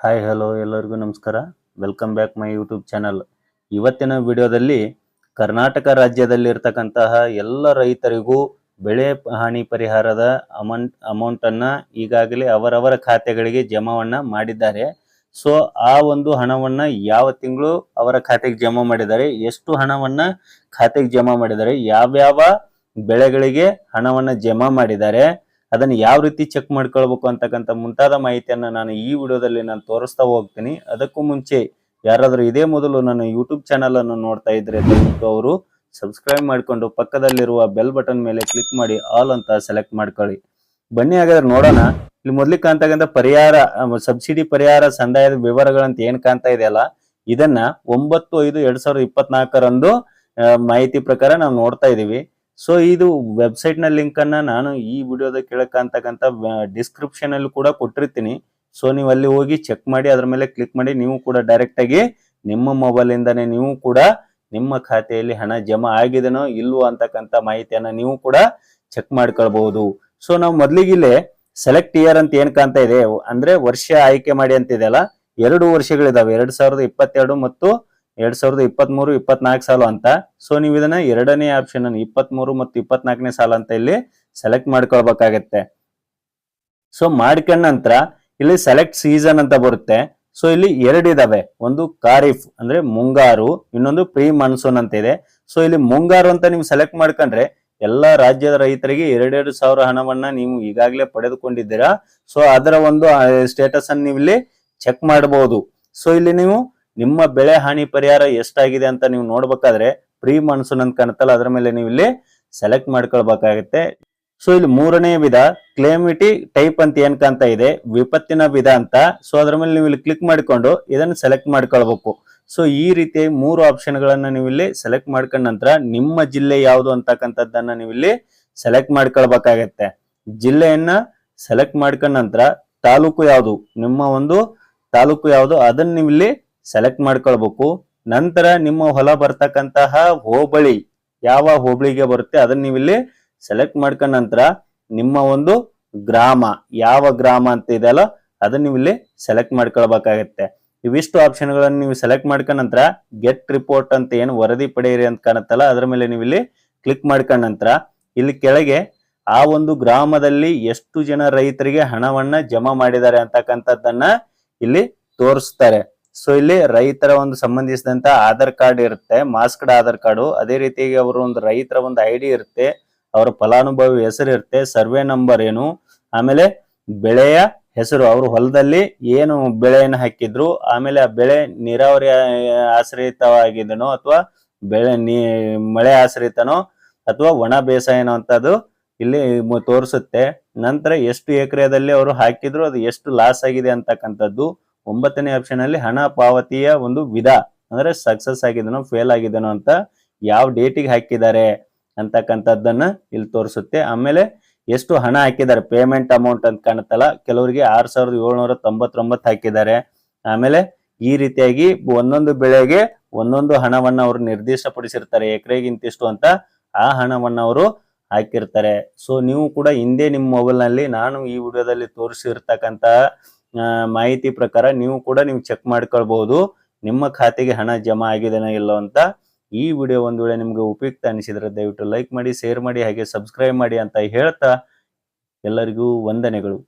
Hi hello ಎಲ್ಲರಿಗೂ ನಮಸ್ಕಾರ. Welcome back my YouTube channel. ಇವತ್ತಿನ ವಿಡಿಯೋದಲ್ಲಿ ಕರ್ನಾಟಕ ರಾಜ್ಯದಲ್ಲಿರ್ತಕ್ಕಂತಹ ಎಲ್ಲ ರೈತರಿಗೂ ಬೆಳೆ ಹಾನಿ ಪರಿಹಾರದ ಅಮೌಂಟನ್ನು ಈಗಾಗಲೇ ಅವರವರ ಖಾತೆಗಳಿಗೆ ಜಮಾವನ್ನ ಮಾಡಿದ್ದಾರೆ. ಸೊ ಆ ಒಂದು ಹಣವನ್ನ ಯಾವ ತಿಂಗಳು ಅವರ ಖಾತೆಗೆ ಜಮಾ ಮಾಡಿದ್ದಾರೆ, ಎಷ್ಟು ಹಣವನ್ನ ಖಾತೆಗೆ ಜಮಾ ಮಾಡಿದ್ದಾರೆ, ಯಾವ್ಯಾವ ಬೆಳೆಗಳಿಗೆ ಹಣವನ್ನ ಜಮಾ ಮಾಡಿದ್ದಾರೆ, ಅದನ್ನ ಯಾವ ರೀತಿ ಚೆಕ್ ಮಾಡ್ಕೊಳ್ಬೇಕು ಅಂತಕ್ಕಂಥ ಮುಂತಾದ ಮಾಹಿತಿಯನ್ನ ನಾನು ಈ ವಿಡಿಯೋದಲ್ಲಿ ನಾನು ತೋರಿಸ್ತಾ ಹೋಗ್ತೀನಿ. ಅದಕ್ಕೂ ಮುಂಚೆ ಯಾರಾದರೂ ಇದೇ ಮೊದಲು ನನ್ನ ಯೂಟ್ಯೂಬ್ ಚಾನಲ್ ಅನ್ನು ನೋಡ್ತಾ ಇದ್ರೆ ದಯವಿಟ್ಟು ಅವರು ಸಬ್ಸ್ಕ್ರೈಬ್ ಮಾಡಿಕೊಂಡು ಪಕ್ಕದಲ್ಲಿರುವ ಬೆಲ್ ಬಟನ್ ಮೇಲೆ ಕ್ಲಿಕ್ ಮಾಡಿ ಆಲ್ ಅಂತ ಸೆಲೆಕ್ಟ್ ಮಾಡ್ಕೊಳ್ಳಿ. ಬನ್ನಿ ಹಾಗಾದ್ರೆ ನೋಡೋಣ. ಇಲ್ಲಿ ಮೊದಲಿಗೆ ಕಾಣ್ತಕ್ಕಂಥ ಪರಿಹಾರ ಸಬ್ಸಿಡಿ ಪರಿಹಾರ ಸಂದಾಯದ ವಿವರಗಳಂತ ಏನ್ ಕಾಣ್ತಾ ಇದೆಯಲ್ಲ, ಇದನ್ನ 9/5/2024 ಮಾಹಿತಿ ಪ್ರಕಾರ ನಾವು ನೋಡ್ತಾ ಇದೀವಿ. ಸೊ ಇದು ವೆಬ್ಸೈಟ್ ನ ಲಿಂಕ್ ಅನ್ನ ನಾನು ಈ ವಿಡಿಯೋದ ಕೆಳಕಂತಕ್ಕಂಥ ಡಿಸ್ಕ್ರಿಪ್ಷನ್ ಅಲ್ಲಿ ಕೂಡ ಕೊಟ್ಟಿರ್ತೀನಿ. ಸೊ ನೀವು ಅಲ್ಲಿ ಹೋಗಿ ಚೆಕ್ ಮಾಡಿ ಅದರ ಮೇಲೆ ಕ್ಲಿಕ್ ಮಾಡಿ ನೀವು ಕೂಡ ಡೈರೆಕ್ಟ್ ಆಗಿ ನಿಮ್ಮ ಮೊಬೈಲ್ ಇಂದಾನೆ ನೀವು ಕೂಡ ನಿಮ್ಮ ಖಾತೆಯಲ್ಲಿ ಹಣ ಜಮಾ ಆಗಿದೆನೋ ಇಲ್ವೋ ಅಂತಕ್ಕಂಥ ಮಾಹಿತಿಯನ್ನ ನೀವು ಕೂಡ ಚೆಕ್ ಮಾಡ್ಕೊಳ್ಬಹುದು. ಸೊ ನಾವು ಮೊದ್ಲಿಗೆ ಇಲ್ಲಿ ಸೆಲೆಕ್ಟ್ ಇಯರ್ ಅಂತ ಏನ್ ಕಾಣ್ತಾ ಇದೆ ಅಂದ್ರೆ ವರ್ಷ ಆಯ್ಕೆ ಮಾಡಿ ಅಂತ ಇದೆಯಲ್ಲ, 2 ವರ್ಷಗಳಿದಾವೆ, 2022 ಮತ್ತು 2023-24 ಸಾಲು ಅಂತ. ಸೊ ನೀವು ಇದನ್ನ ಎರಡನೇ ಆಪ್ಷನ್ ಅನ್ನು 23 ಮತ್ತು 24ನೇ ಸಾಲ ಅಂತ ಇಲ್ಲಿ ಸೆಲೆಕ್ಟ್ ಮಾಡ್ಕೊಳ್ಬೇಕಾಗತ್ತೆ. ಸೊ ಮಾಡ್ಕೊಂಡ ನಂತರ ಇಲ್ಲಿ ಸೆಲೆಕ್ಟ್ ಸೀಸನ್ ಅಂತ ಬರುತ್ತೆ. ಸೊ ಇಲ್ಲಿ 2 ಇದಾವೆ, ಒಂದು ಖಾರಿಫ್ ಅಂದ್ರೆ ಮುಂಗಾರು, ಇನ್ನೊಂದು ಪ್ರೀ ಮಾನ್ಸೂನ್ ಅಂತ ಇದೆ. ಸೊ ಇಲ್ಲಿ ಮುಂಗಾರು ಅಂತ ನೀವು ಸೆಲೆಕ್ಟ್ ಮಾಡ್ಕೊಂಡ್ರೆ ಎಲ್ಲಾ ರಾಜ್ಯದ ರೈತರಿಗೆ 2,000 ಹಣವನ್ನ ನೀವು ಈಗಾಗಲೇ ಪಡೆದುಕೊಂಡಿದ್ದೀರಾ. ಸೊ ಅದರ ಒಂದು ಸ್ಟೇಟಸ್ ಅನ್ನು ನೀವು ಇಲ್ಲಿ ಚೆಕ್ ಮಾಡಬಹುದು. ಸೊ ಇಲ್ಲಿ ನೀವು ನಿಮ್ಮ ಬೆಳೆ ಹಾನಿ ಪರಿಹಾರ ಎಷ್ಟಾಗಿದೆ ಅಂತ ನೀವು ನೋಡ್ಬೇಕಾದ್ರೆ ಪ್ರೀ ಮಾನ್ಸೂನ್ ಅಂತ ಕಾಣುತ್ತಲ್ಲ ಅದರ ಮೇಲೆ ನೀವು ಇಲ್ಲಿ ಸೆಲೆಕ್ಟ್ ಮಾಡ್ಕೊಳ್ಬೇಕಾಗತ್ತೆ. ಸೊ ಇಲ್ಲಿ 3ನೇ ವಿಧ ಕ್ಲೇಮಿಟಿ ಟೈಪ್ ಅಂತ ಏನ್ ಕಾಣ್ತಾ ಇದೆ ವಿಪತ್ತಿನ ವಿಧ ಅಂತ. ಸೊ ಅದರ ಮೇಲೆ ನೀವು ಇಲ್ಲಿ ಕ್ಲಿಕ್ ಮಾಡಿಕೊಂಡು ಇದನ್ನ ಸೆಲೆಕ್ಟ್ ಮಾಡ್ಕೊಳ್ಬೇಕು. ಸೊ ಈ ರೀತಿ 3 ಆಪ್ಷನ್ ಗಳನ್ನ ನೀವು ಇಲ್ಲಿ ಸೆಲೆಕ್ಟ್ ಮಾಡ್ಕೊಂಡ ನಂತರ ನಿಮ್ಮ ಜಿಲ್ಲೆ ಯಾವುದು ಅಂತಕ್ಕಂಥದ್ದನ್ನ ನೀವು ಇಲ್ಲಿ ಸೆಲೆಕ್ಟ್ ಮಾಡ್ಕೊಳ್ಬೇಕಾಗತ್ತೆ. ಜಿಲ್ಲೆಯನ್ನ ಸೆಲೆಕ್ಟ್ ಮಾಡ್ಕೊಂಡ ನಂತರ ತಾಲೂಕು ಯಾವುದು, ನಿಮ್ಮ ಒಂದು ತಾಲೂಕು ಯಾವುದು ಅದನ್ನ ನೀವು ಇಲ್ಲಿ ಸೆಲೆಕ್ಟ್ ಮಾಡ್ಕೊಳ್ಬೇಕು. ನಂತರ ನಿಮ್ಮ ಹೊಲ ಬರ್ತಕ್ಕಂತಹ ಹೋಬಳಿ ಯಾವ ಹೋಬಳಿಗೆ ಬರುತ್ತೆ ಅದನ್ನ ನೀವು ಇಲ್ಲಿ ಸೆಲೆಕ್ಟ್ ಮಾಡ್ಕೊಂಡ ನಂತರ ನಿಮ್ಮ ಒಂದು ಗ್ರಾಮ ಯಾವ ಗ್ರಾಮ ಅಂತ ಇದೆಯಲ್ಲ ಅದನ್ನ ನೀವು ಇಲ್ಲಿ ಸೆಲೆಕ್ಟ್ ಮಾಡ್ಕೊಳ್ಬೇಕಾಗತ್ತೆ. ಇವಿಷ್ಟು ಆಪ್ಷನ್ ಗಳನ್ನ ನೀವು ಸೆಲೆಕ್ಟ್ ಮಾಡ್ಕೊಂಡ ನಂತರ ಗೆಟ್ ರಿಪೋರ್ಟ್ ಅಂತ ಏನು ವರದಿ ಪಡೆಯಿರಿ ಅಂತ ಕಾಣುತ್ತಲ್ಲ ಅದರ ಮೇಲೆ ನೀವು ಇಲ್ಲಿ ಕ್ಲಿಕ್ ಮಾಡ್ಕೊಂಡ ನಂತರ ಇಲ್ಲಿ ಕೆಳಗೆ ಆ ಒಂದು ಗ್ರಾಮದಲ್ಲಿ ಎಷ್ಟು ಜನ ರೈತರಿಗೆ ಹಣವನ್ನ ಜಮಾ ಮಾಡಿದ್ದಾರೆ ಅಂತಕ್ಕಂಥದ್ದನ್ನ ಇಲ್ಲಿ ತೋರಿಸ್ತಾರೆ. ಸೊ ಇಲ್ಲಿ ರೈತರ ಒಂದು ಸಂಬಂಧಿಸಿದಂತ ಆಧಾರ್ ಕಾರ್ಡ್ ಇರುತ್ತೆ, ಮಾಸ್ಕ್ಡ್ ಆಧಾರ್ ಕಾರ್ಡು, ಅದೇ ರೀತಿಯಾಗಿ ಅವರು ಒಂದು ರೈತರ ಒಂದು ID ಇರುತ್ತೆ, ಅವರ ಫಲಾನುಭವಿ ಹೆಸರು ಇರುತ್ತೆ, ಸರ್ವೆ ನಂಬರ್ ಏನು, ಆಮೇಲೆ ಬೆಳೆಯ ಹೆಸರು, ಅವರು ಹೊಲದಲ್ಲಿ ಏನು ಬೆಳೆಯನ್ನು ಹಾಕಿದ್ರು, ಆಮೇಲೆ ಆ ಬೆಳೆ ನೀರಾವರಿ ಆಶ್ರಿತವಾಗಿದನೋ ಅಥವಾ ಬೆಳೆ ಮಳೆ ಆಶ್ರಿತನೋ ಅಥವಾ ಒಣ ಬೇಸಾಯನೋ ಅಂತದ್ದು ಇಲ್ಲಿ ತೋರಿಸುತ್ತೆ. ನಂತರ ಎಷ್ಟು ಎಕರೆದಲ್ಲಿ ಅವರು ಹಾಕಿದ್ರು, ಅದು ಎಷ್ಟು ಲಾಸ್ ಆಗಿದೆ ಅಂತಕ್ಕಂಥದ್ದು. 9ನೇ ಆಪ್ಷನ್ ಅಲ್ಲಿ ಹಣ ಪಾವತಿಯ ಒಂದು ವಿಧ ಅಂದ್ರೆ ಸಕ್ಸಸ್ ಆಗಿದನೋ ಫೇಲ್ ಆಗಿದನೋ ಅಂತ ಯಾವ ಡೇಟಿಗೆ ಹಾಕಿದ್ದಾರೆ ಅಂತಕ್ಕಂಥದ್ದನ್ನ ಇಲ್ಲಿ ತೋರಿಸುತ್ತೆ. ಆಮೇಲೆ ಎಷ್ಟು ಹಣ ಹಾಕಿದ್ದಾರೆ ಪೇಮೆಂಟ್ ಅಮೌಂಟ್ ಅಂತ ಕಾಣುತ್ತಲ್ಲ, ಕೆಲವರಿಗೆ 6,799 ಹಾಕಿದ್ದಾರೆ. ಆಮೇಲೆ ಈ ರೀತಿಯಾಗಿ ಒಂದೊಂದು ಬೆಳೆಗೆ ಒಂದೊಂದು ಹಣವನ್ನ ಅವರು ನಿರ್ದಿಷ್ಟಪಡಿಸಿರ್ತಾರೆ, ಎಕರೆಗೆ ಇಂತಿಷ್ಟು ಅಂತ ಆ ಹಣವನ್ನ ಅವರು ಹಾಕಿರ್ತಾರೆ. ಸೊ ನೀವು ಕೂಡ ಹಿಂದೆ ನಿಮ್ಮ ಮೊಬೈಲ್ ನಲ್ಲಿ ನಾನು ಈ ವಿಡಿಯೋದಲ್ಲಿ ತೋರಿಸಿರ್ತಕ್ಕಂತ ಮಾಹಿತಿ ಪ್ರಕಾರ ನೀವು ಚೆಕ್ ಮಾಡ್ಕೊಳ್ಬಹುದು ನಿಮ್ಮ ಖಾತೆಗೆ ಹಣ ಜಮಾ ಆಗಿದೆನೋ ಇಲ್ಲೋ ಅಂತ. ಈ ವಿಡಿಯೋ ಒಂದು ವೇಳೆ ನಿಮ್ಗೆ ಉಪಯುಕ್ತ ಅನಿಸಿದ್ರೆ ದಯವಿಟ್ಟು ಲೈಕ್ ಮಾಡಿ, ಶೇರ್ ಮಾಡಿ, ಹಾಗೆ ಸಬ್ಸ್ಕ್ರೈಬ್ ಮಾಡಿ ಅಂತ ಹೇಳ್ತಾ ಎಲ್ಲರಿಗೂ ವಂದನೆಗಳು.